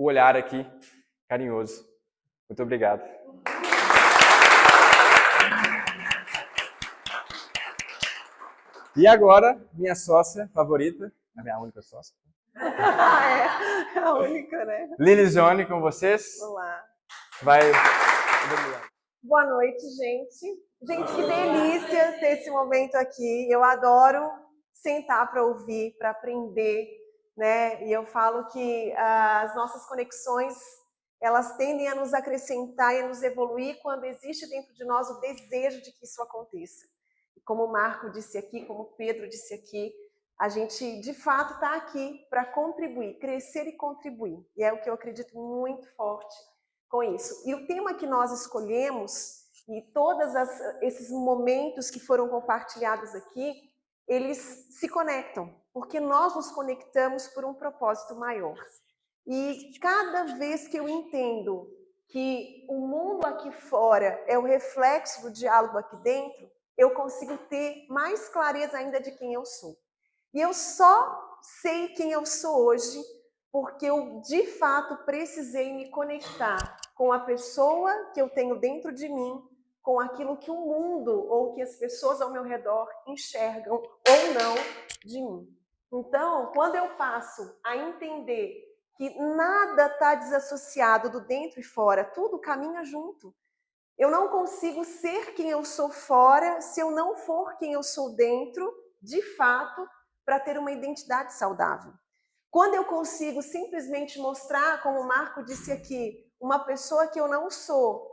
o olhar aqui carinhoso. Muito obrigado. E agora, minha sócia favorita, a minha única sócia. É a única, né? Lili Jone, com vocês. Olá. Vai. Boa noite, gente. Gente, que delícia ter esse momento aqui. Eu adoro sentar para ouvir, para aprender, né? E eu falo que as nossas conexões, elas tendem a nos acrescentar e a nos evoluir quando existe dentro de nós o desejo de que isso aconteça. E como o Marco disse aqui, como o Pedro disse aqui, a gente, de fato, está aqui para contribuir, crescer e contribuir. E é o que eu acredito muito forte com isso. E o tema que nós escolhemos, e todos esses momentos que foram compartilhados aqui, eles se conectam, porque nós nos conectamos por um propósito maior. E cada vez que eu entendo que o mundo aqui fora é o reflexo do diálogo aqui dentro, eu consigo ter mais clareza ainda de quem eu sou. E eu só sei quem eu sou hoje porque eu, de fato, precisei me conectar com a pessoa que eu tenho dentro de mim, com aquilo que o mundo ou que as pessoas ao meu redor enxergam ou não de mim. Então, quando eu passo a entender que nada está desassociado do dentro e fora, tudo caminha junto. Eu não consigo ser quem eu sou fora se eu não for quem eu sou dentro, de fato, para ter uma identidade saudável. Quando eu consigo simplesmente mostrar, como o Marco disse aqui, uma pessoa que eu não sou,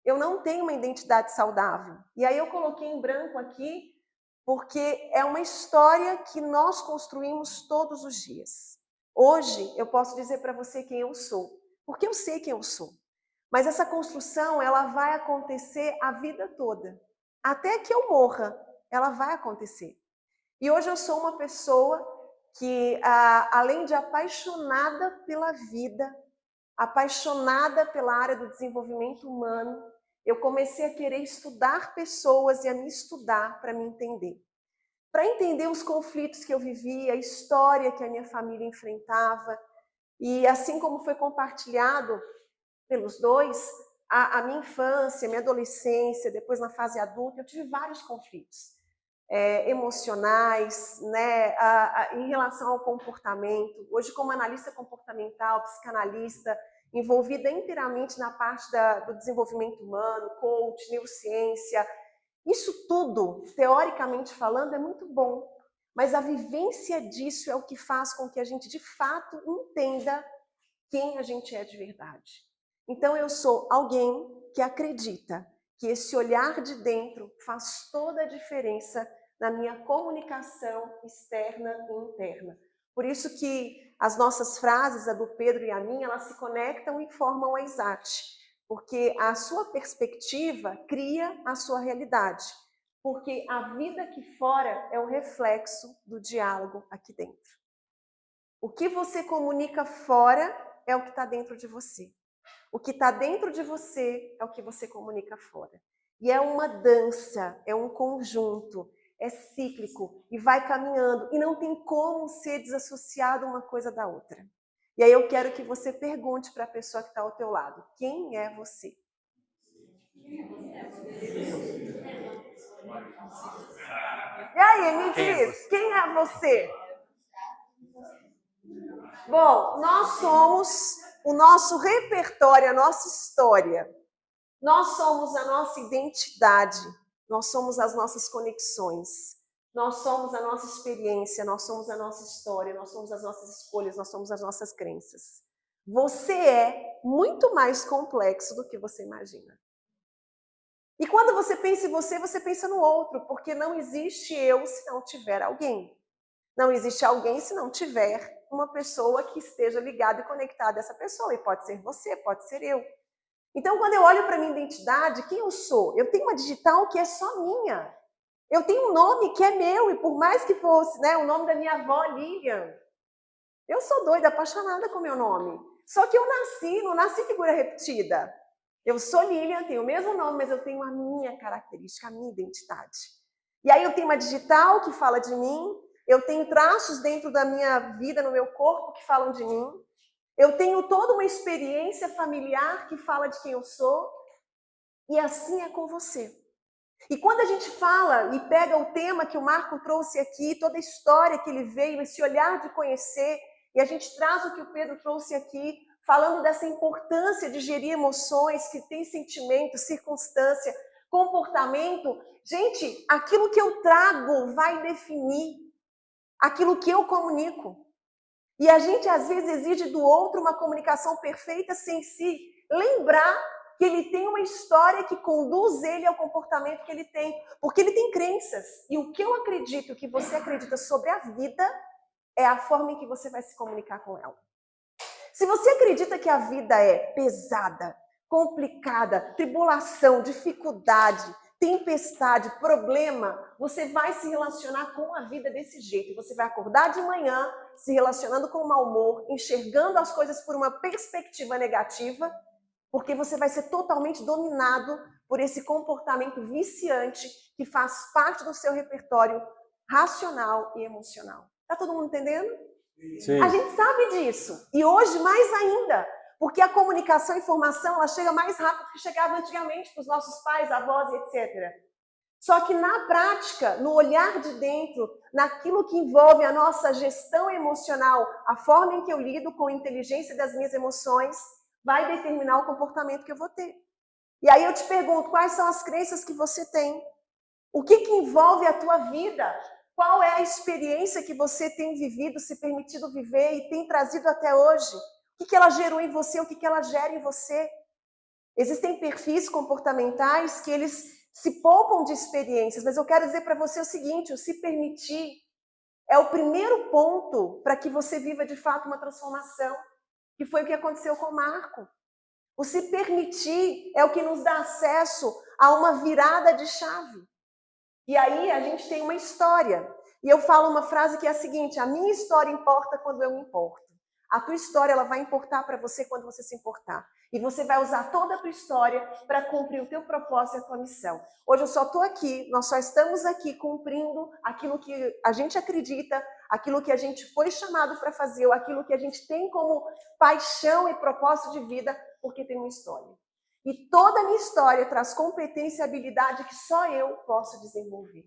eu não tenho uma identidade saudável. E aí eu coloquei em branco aqui, porque é uma história que nós construímos todos os dias. Hoje eu posso dizer para você quem eu sou, porque eu sei quem eu sou. Mas essa construção, ela vai acontecer a vida toda. Até que eu morra, ela vai acontecer. E hoje eu sou uma pessoa que, além de apaixonada pela vida, apaixonada pela área do desenvolvimento humano, eu comecei a querer estudar pessoas e a me estudar para me entender. Para entender os conflitos que eu vivia, a história que a minha família enfrentava. E assim como foi compartilhado pelos dois, a minha infância, minha adolescência, depois na fase adulta, eu tive vários conflitos emocionais, né, em relação ao comportamento. Hoje, como analista comportamental, psicanalista, envolvida inteiramente na parte do desenvolvimento humano, coach, neurociência, isso tudo, teoricamente falando, é muito bom, mas a vivência disso é o que faz com que a gente, de fato, entenda quem a gente é de verdade. Então, eu sou alguém que acredita que esse olhar de dentro faz toda a diferença na minha comunicação externa e interna. Por isso que as nossas frases, a do Pedro e a minha, elas se conectam e formam a Exate, porque a sua perspectiva cria a sua realidade, porque a vida aqui fora é o reflexo do diálogo aqui dentro. O que você comunica fora é o que está dentro de você. O que está dentro de você é o que você comunica fora. E é uma dança, é um conjunto, é cíclico e vai caminhando. E não tem como ser desassociado uma coisa da outra. E aí eu quero que você pergunte para a pessoa que está ao teu lado, quem é você? E aí, me diz, quem é você? Bom, nós somos o nosso repertório, a nossa história. Nós somos a nossa identidade, nós somos as nossas conexões, nós somos a nossa experiência, nós somos a nossa história, nós somos as nossas escolhas, nós somos as nossas crenças. Você é muito mais complexo do que você imagina. E quando você pensa em você, você pensa no outro, porque não existe eu se não tiver alguém. Não existe alguém se não tiver uma pessoa que esteja ligada e conectada a essa pessoa. E pode ser você, pode ser eu. Então, quando eu olho para a minha identidade, quem eu sou? Eu tenho uma digital que é só minha. Eu tenho um nome que é meu, e por mais que fosse, né, o nome da minha avó, Lilian, eu sou doida, apaixonada com o meu nome. Só que eu não nasci figura repetida. Eu sou Lilian, tenho o mesmo nome, mas eu tenho a minha característica, a minha identidade. E aí eu tenho uma digital que fala de mim, eu tenho traços dentro da minha vida, no meu corpo, que falam de mim. Eu tenho toda uma experiência familiar que fala de quem eu sou, e assim é com você. E quando a gente fala e pega o tema que o Marco trouxe aqui, toda a história que ele veio, esse olhar de conhecer, e a gente traz o que o Pedro trouxe aqui, falando dessa importância de gerir emoções, que tem sentimento, circunstância, comportamento, gente, aquilo que eu trago vai definir aquilo que eu comunico. E a gente às vezes exige do outro uma comunicação perfeita sem se lembrar que ele tem uma história que conduz ele ao comportamento que ele tem, porque ele tem crenças. E o que eu acredito que você acredita sobre a vida é a forma em que você vai se comunicar com ela. Se você acredita que a vida é pesada, complicada, tribulação, dificuldade, tempestade, problema, você vai se relacionar com a vida desse jeito. Você vai acordar de manhã se relacionando com o mau humor, enxergando as coisas por uma perspectiva negativa, porque você vai ser totalmente dominado por esse comportamento viciante que faz parte do seu repertório racional e emocional. Tá todo mundo entendendo? Sim. A gente sabe disso. E hoje mais ainda, porque a comunicação e informação ela chega mais rápido do que chegava antigamente para os nossos pais, avós e etc. Só que na prática, no olhar de dentro, naquilo que envolve a nossa gestão emocional, a forma em que eu lido com a inteligência das minhas emoções, vai determinar o comportamento que eu vou ter. E aí eu te pergunto, quais são as crenças que você tem? O que envolve a tua vida? Qual é a experiência que você tem vivido, se permitido viver e tem trazido até hoje? O que ela gerou em você? O que ela gera em você? Existem perfis comportamentais que eles se poupam de experiências, mas eu quero dizer para você o seguinte, o se permitir é o primeiro ponto para que você viva de fato uma transformação, que foi o que aconteceu com o Marco. O se permitir é o que nos dá acesso a uma virada de chave. E aí a gente tem uma história. E eu falo uma frase que é a seguinte, a minha história importa quando eu me importo. A tua história ela vai importar para você quando você se importar. E você vai usar toda a tua história para cumprir o teu propósito e a tua missão. Hoje eu só estou aqui, nós só estamos aqui cumprindo aquilo que a gente acredita, aquilo que a gente foi chamado para fazer, ou aquilo que a gente tem como paixão e propósito de vida, porque tem uma história. E toda a minha história traz competência e habilidade que só eu posso desenvolver.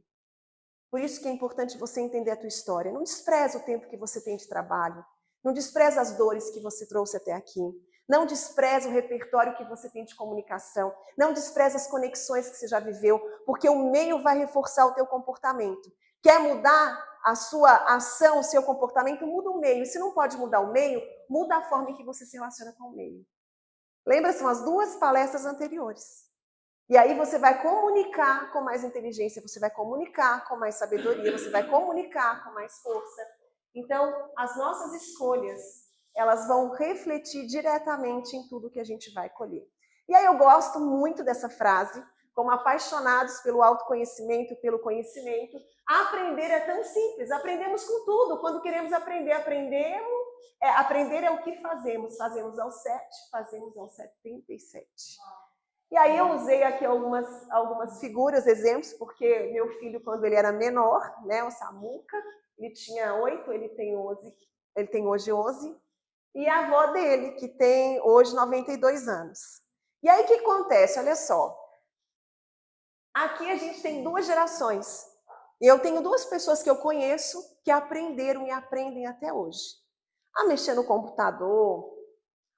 Por isso que é importante você entender a tua história. Não despreza o tempo que você tem de trabalho. Não despreza as dores que você trouxe até aqui. Não despreza o repertório que você tem de comunicação. Não despreza as conexões que você já viveu, porque o meio vai reforçar o teu comportamento. Quer mudar a sua ação, o seu comportamento? Muda o meio. Se não pode mudar o meio, muda a forma em que você se relaciona com o meio. Lembra, são as duas palestras anteriores. E aí você vai comunicar com mais inteligência, você vai comunicar com mais sabedoria, você vai comunicar com mais força. Então, as nossas escolhas, elas vão refletir diretamente em tudo que a gente vai colher. E aí eu gosto muito dessa frase, como apaixonados pelo autoconhecimento, pelo conhecimento, aprender é tão simples, aprendemos com tudo. Quando queremos aprender, aprendemos. Aprender é o que fazemos. Fazemos ao 7, fazemos ao 77. E aí eu usei aqui algumas figuras, exemplos, porque meu filho, quando ele era menor, né, o Samuca, ele tinha 8, ele tem hoje 11, e a avó dele, que tem hoje 92 anos. E aí o que acontece? Olha só, aqui a gente tem duas gerações. E eu tenho duas pessoas que eu conheço que aprenderam e aprendem até hoje. A mexer no computador,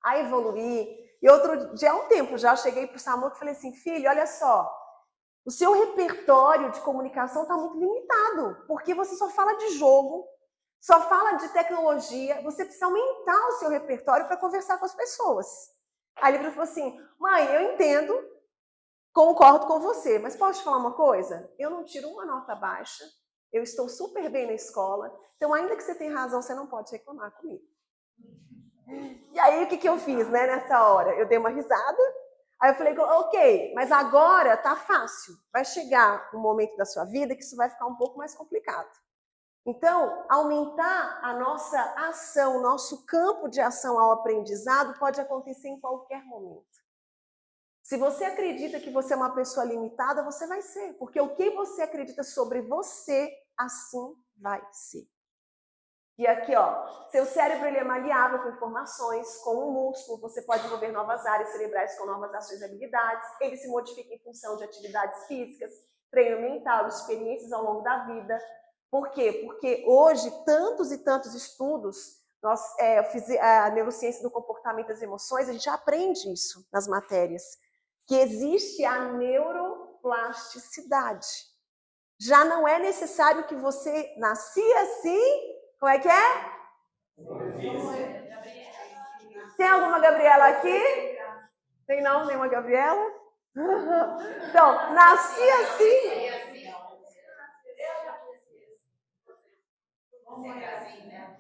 a evoluir. E outro dia, há um tempo já, eu cheguei para o Samuca e falei assim, filho, olha só, o seu repertório de comunicação está muito limitado, porque você só fala de jogo, só fala de tecnologia, você precisa aumentar o seu repertório para conversar com as pessoas. Aí ele falou assim, mãe, eu entendo, concordo com você, mas posso te falar uma coisa? Eu não tiro uma nota baixa, eu estou super bem na escola, então ainda que você tenha razão, você não pode reclamar comigo. E aí, o que eu fiz, né, nessa hora? Eu dei uma risada, aí eu falei, ok, mas agora tá fácil. Vai chegar um momento da sua vida que isso vai ficar um pouco mais complicado. Então, aumentar a nossa ação, o nosso campo de ação ao aprendizado pode acontecer em qualquer momento. Se você acredita que você é uma pessoa limitada, você vai ser. Porque o que você acredita sobre você, assim vai ser. E aqui, ó, seu cérebro ele é maleável com informações, como um músculo, você pode desenvolver novas áreas cerebrais com novas ações e habilidades, ele se modifica em função de atividades físicas, treino mental, experiências ao longo da vida. Por quê? Porque hoje, tantos e tantos estudos, eu fiz a neurociência do comportamento das emoções, a gente aprende isso nas matérias, que existe a neuroplasticidade. Já não é necessário que você nascia assim. Como é que é? Tem alguma Gabriela aqui? Tem não? Nenhuma Gabriela? Então, nasci assim.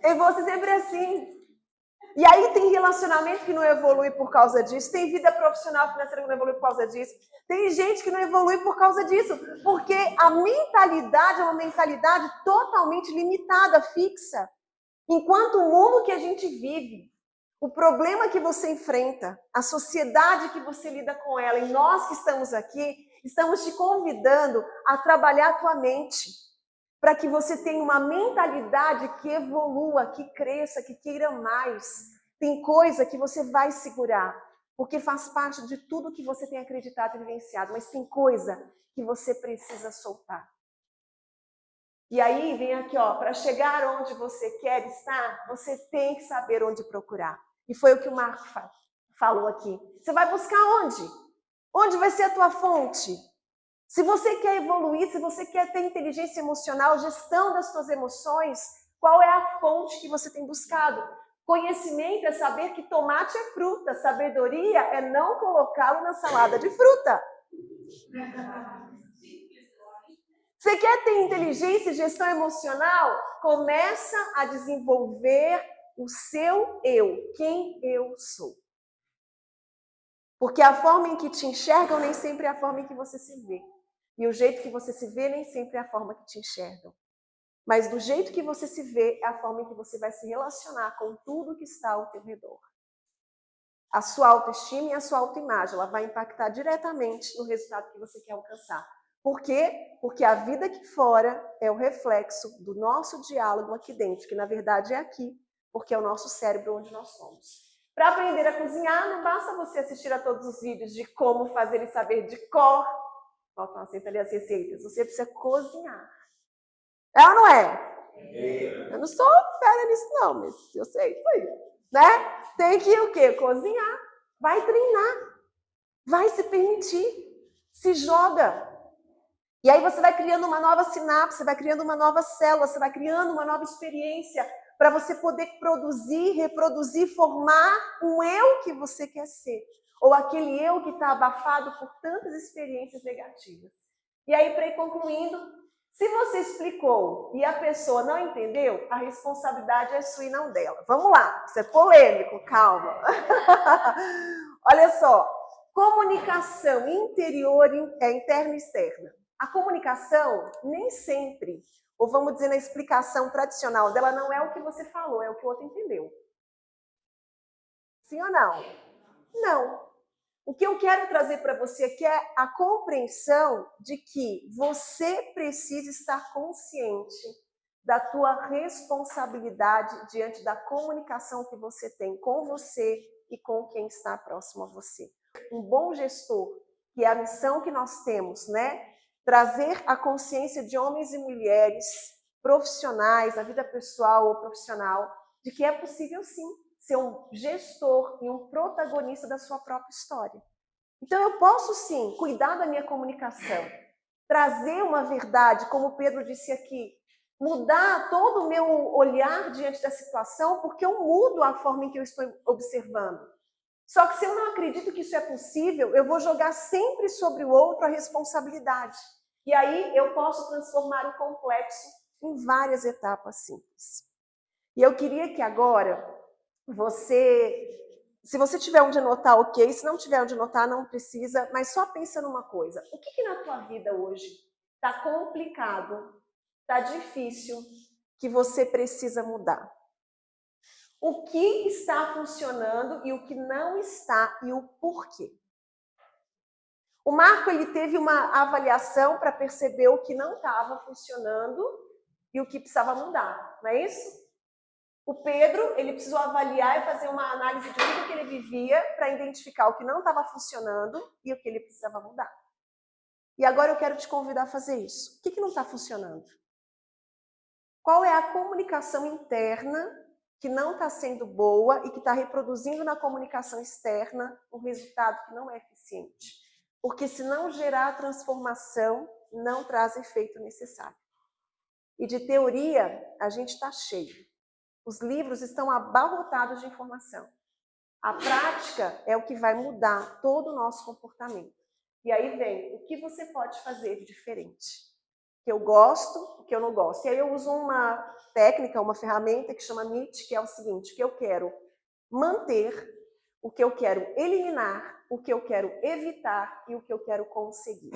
Eu vou ser sempre assim. E aí tem relacionamento que não evolui por causa disso, tem vida profissional financeira que não evolui por causa disso, tem gente que não evolui por causa disso, porque a mentalidade é uma mentalidade totalmente limitada, fixa. Enquanto o mundo que a gente vive, o problema que você enfrenta, a sociedade que você lida com ela, e nós que estamos aqui, estamos te convidando a trabalhar a tua mente, para que você tenha uma mentalidade que evolua, que cresça, que queira mais. Tem coisa que você vai segurar, porque faz parte de tudo que você tem acreditado e vivenciado, mas tem coisa que você precisa soltar. E aí vem aqui, ó, para chegar onde você quer estar, você tem que saber onde procurar. E foi o que o Marco falou aqui. Você vai buscar onde? Onde vai ser a tua fonte? Se você quer evoluir, se você quer ter inteligência emocional, gestão das suas emoções, qual é a fonte que você tem buscado? Conhecimento é saber que tomate é fruta, sabedoria é não colocá-lo na salada de fruta. Você quer ter inteligência e gestão emocional? Começa a desenvolver o seu eu, quem eu sou. Porque a forma em que te enxergam nem sempre é a forma em que você se vê. E o jeito que você se vê nem sempre é a forma que te enxergam. Mas do jeito que você se vê é a forma em que você vai se relacionar com tudo que está ao teu redor. A sua autoestima e a sua autoimagem, ela vai impactar diretamente no resultado que você quer alcançar. Por quê? Porque a vida aqui fora é o reflexo do nosso diálogo aqui dentro, que na verdade é aqui, porque é o nosso cérebro onde nós somos. Para aprender a cozinhar, não basta você assistir a todos os vídeos de como fazer e saber de cor. Faltam ali as receitas. Você precisa cozinhar. É ou não é? Eu não sou fera nisso não, mas eu sei isso aí. Né? Tem que o quê? Cozinhar. Vai treinar. Vai se permitir. Se joga. E aí você vai criando uma nova sinapse, vai criando uma nova célula, você vai criando uma nova experiência para você poder produzir, reproduzir, formar um eu que você quer ser. Ou aquele eu que está abafado por tantas experiências negativas. E aí, para ir concluindo, se você explicou e a pessoa não entendeu, a responsabilidade é sua e não dela. Vamos lá, isso é polêmico, calma. Olha só, comunicação interior, interna e externa. A comunicação, nem sempre, ou vamos dizer na explicação tradicional dela, não é o que você falou, é o que o outro entendeu. Sim ou não? Não. O que eu quero trazer para você aqui é a compreensão de que você precisa estar consciente da tua responsabilidade diante da comunicação que você tem com você e com quem está próximo a você. Um bom gestor, que é a missão que nós temos, né? Trazer a consciência de homens e mulheres profissionais, na vida pessoal ou profissional, de que é possível sim ser um gestor e um protagonista da sua própria história. Então eu posso sim cuidar da minha comunicação, trazer uma verdade, como o Pedro disse aqui, mudar todo o meu olhar diante da situação, porque eu mudo a forma em que eu estou observando. Só que se eu não acredito que isso é possível, eu vou jogar sempre sobre o outro a responsabilidade. E aí eu posso transformar o complexo em várias etapas simples. E eu queria que agora se você tiver onde anotar, ok. Se não tiver onde anotar, não precisa. Mas só pensa numa coisa. O que na tua vida hoje está complicado, está difícil, que você precisa mudar? O que está funcionando e o que não está e o porquê? O Marco ele teve uma avaliação para perceber o que não estava funcionando e o que precisava mudar, não é isso? O Pedro, ele precisou avaliar e fazer uma análise de tudo que ele vivia para identificar o que não estava funcionando e o que ele precisava mudar. E agora eu quero te convidar a fazer isso. O que não está funcionando? Qual é a comunicação interna que não está sendo boa e que está reproduzindo na comunicação externa um resultado que não é eficiente? Porque se não gerar a transformação, não traz efeito necessário. E de teoria, a gente está cheio. Os livros estão abarrotados de informação. A prática é o que vai mudar todo o nosso comportamento. E aí vem, o que você pode fazer de diferente? O que eu gosto, o que eu não gosto. E aí eu uso uma técnica, uma ferramenta que chama MIT, que é o seguinte, o que eu quero manter, o que eu quero eliminar, o que eu quero evitar e o que eu quero conseguir.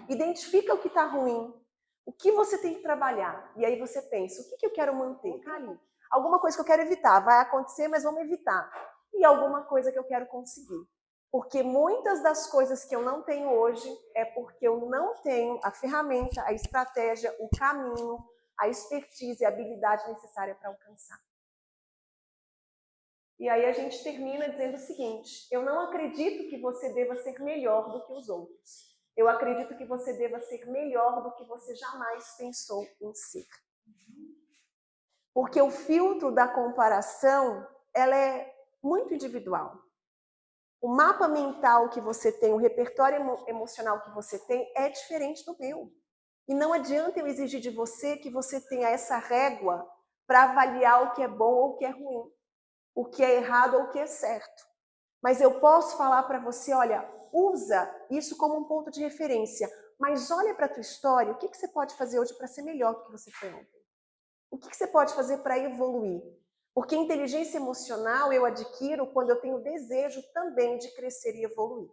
Identifica o que está ruim, o que você tem que trabalhar. E aí você pensa, o que eu quero manter? Tá ali. Alguma coisa que eu quero evitar, vai acontecer, mas vamos evitar. E alguma coisa que eu quero conseguir. Porque muitas das coisas que eu não tenho hoje é porque eu não tenho a ferramenta, a estratégia, o caminho, a expertise, a habilidade necessária para alcançar. E aí a gente termina dizendo o seguinte, eu não acredito que você deva ser melhor do que os outros. Eu acredito que você deva ser melhor do que você jamais pensou em ser. Porque o filtro da comparação, ela é muito individual. O mapa mental que você tem, o repertório emocional que você tem é diferente do meu. E não adianta eu exigir de você que você tenha essa régua para avaliar o que é bom ou o que é ruim, o que é errado ou o que é certo. Mas eu posso falar para você, olha, usa isso como um ponto de referência, mas olha para a tua história, o que você pode fazer hoje para ser melhor do que você foi ontem? O que você pode fazer para evoluir? Porque inteligência emocional eu adquiro quando eu tenho desejo também de crescer e evoluir.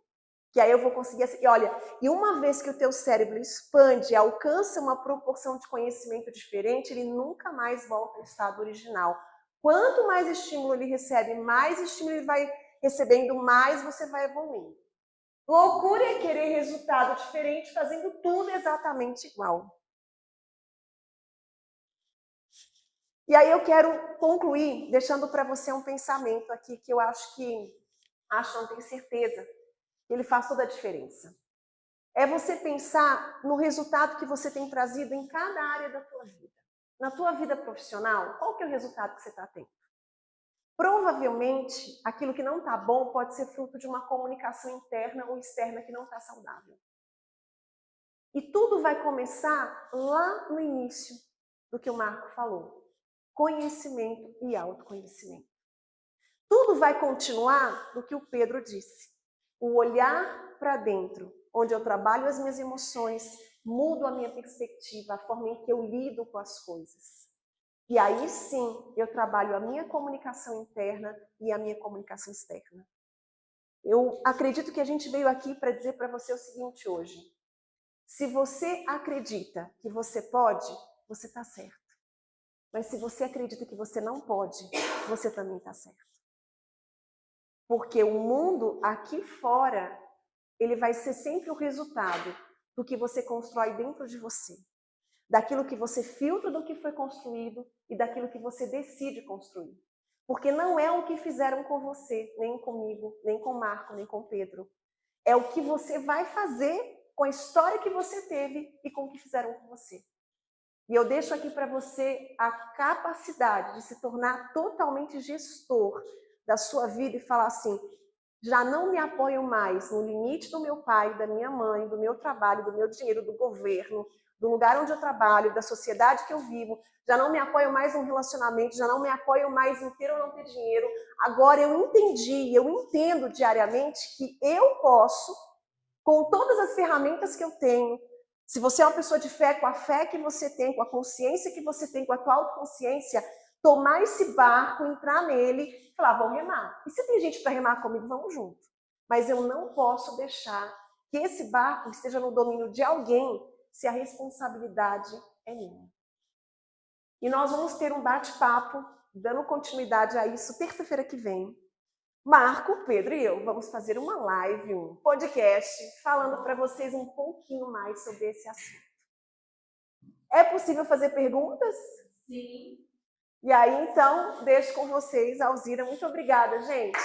Que aí eu vou conseguir... E olha, e uma vez que o teu cérebro expande, alcança uma proporção de conhecimento diferente, ele nunca mais volta ao estado original. Quanto mais estímulo ele recebe, mais estímulo ele vai recebendo, mais você vai evoluindo. Loucura é querer resultado diferente fazendo tudo exatamente igual. E aí eu quero concluir deixando para você um pensamento aqui que eu não tenho certeza, que ele faz toda a diferença. É você pensar no resultado que você tem trazido em cada área da tua vida. Na tua vida profissional, qual que é o resultado que você está tendo? Provavelmente, aquilo que não está bom pode ser fruto de uma comunicação interna ou externa que não está saudável. E tudo vai começar lá no início do que o Marco falou. Conhecimento e autoconhecimento. Tudo vai continuar do que o Pedro disse. O olhar para dentro, onde eu trabalho as minhas emoções, mudo a minha perspectiva, a forma em que eu lido com as coisas. E aí sim, eu trabalho a minha comunicação interna e a minha comunicação externa. Eu acredito que a gente veio aqui para dizer para você o seguinte hoje. Se você acredita que você pode, você está certo. Mas se você acredita que você não pode, você também está certo. Porque o mundo aqui fora, ele vai ser sempre o resultado do que você constrói dentro de você. Daquilo que você filtra do que foi construído e daquilo que você decide construir. Porque não é o que fizeram com você, nem comigo, nem com Marco, nem com Pedro. É o que você vai fazer com a história que você teve e com o que fizeram com você. E eu deixo aqui para você a capacidade de se tornar totalmente gestor da sua vida e falar assim, já não me apoio mais no limite do meu pai, da minha mãe, do meu trabalho, do meu dinheiro, do governo, do lugar onde eu trabalho, da sociedade que eu vivo, já não me apoio mais no relacionamento, já não me apoio mais em ter ou não ter dinheiro. Agora eu entendi, eu entendo diariamente que eu posso, com todas as ferramentas que eu tenho, se você é uma pessoa de fé, com a fé que você tem, com a consciência que você tem, com a tua autoconsciência, tomar esse barco, entrar nele e falar, vamos remar. E se tem gente para remar comigo, vamos junto. Mas eu não posso deixar que esse barco esteja no domínio de alguém se a responsabilidade é minha. E nós vamos ter um bate-papo, dando continuidade a isso, terça-feira que vem. Marco, Pedro e eu vamos fazer uma live, um podcast, falando para vocês um pouquinho mais sobre esse assunto. É possível fazer perguntas? Sim. E aí, então, deixo com vocês a Alzira. Muito obrigada, gente.